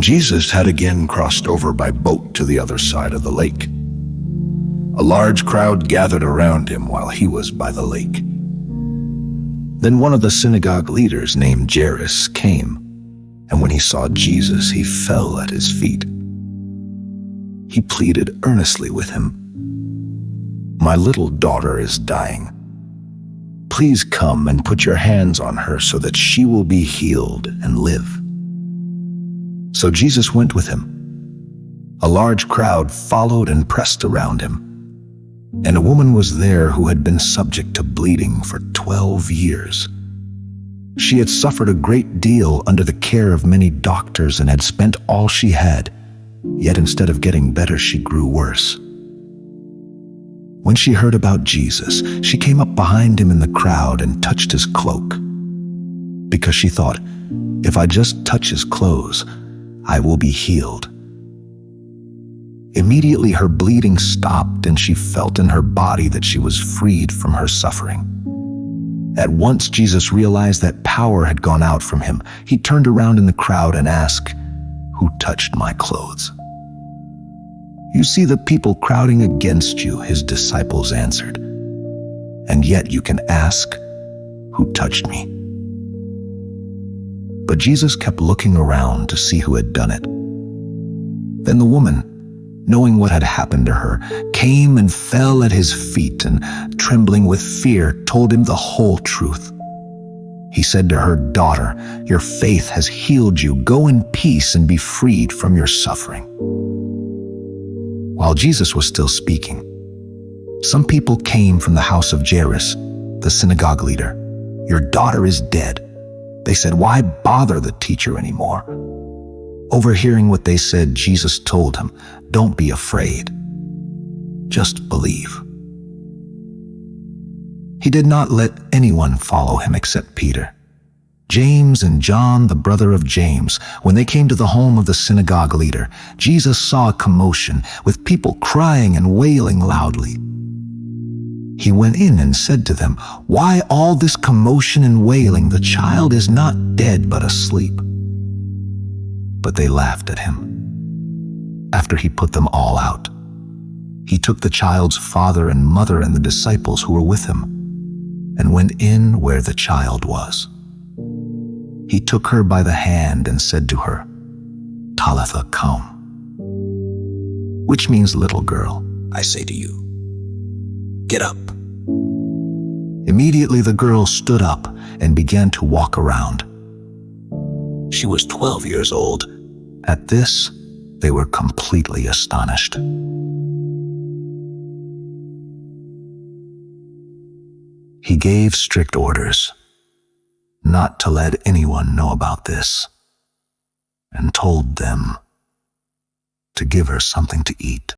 Jesus had again crossed over by boat to the other side of the lake. A large crowd gathered around him while he was by the lake. Then one of the synagogue leaders named Jairus came, and when he saw Jesus, he fell at his feet. He pleaded earnestly with him, "My little daughter is dying. Please come and put your hands on her so that she will be healed and live." So Jesus went with him. A large crowd followed and pressed around him, and a woman was there who had been subject to bleeding for 12 years. She had suffered a great deal under the care of many doctors and had spent all she had, yet instead of getting better, she grew worse. When she heard about Jesus, she came up behind him in the crowd and touched his cloak, because she thought, "If I just touch his clothes, I will be healed." Immediately her bleeding stopped, and she felt in her body that she was freed from her suffering. At once Jesus realized that power had gone out from him. He turned around in the crowd and asked, "Who touched my clothes?" "You see the people crowding against you," his disciples answered. "And yet you can ask, 'Who touched me?'" But Jesus kept looking around to see who had done it. Then the woman, knowing what had happened to her, came and fell at his feet and, trembling with fear, told him the whole truth. He said to her, "Daughter, your faith has healed you. Go in peace and be freed from your suffering." While Jesus was still speaking, some people came from the house of Jairus, the synagogue leader. "Your daughter is dead." They said, "Why bother the teacher anymore?" Overhearing what they said, Jesus told him, "Don't be afraid. Just believe." He did not let anyone follow him except Peter. James and John, the brother of James, when they came to the home of the synagogue leader, Jesus saw a commotion with people crying and wailing loudly. He went in and said to them, "Why all this commotion and wailing? The child is not dead but asleep." But they laughed at him. After he put them all out, he took the child's father and mother and the disciples who were with him and went in where the child was. He took her by the hand and said to her, "Talitha koum," which means, "Little girl, I say to you, get up." Immediately the girl stood up and began to walk around. She was 12 years old. At this, they were completely astonished. He gave strict orders not to let anyone know about this, and told them to give her something to eat.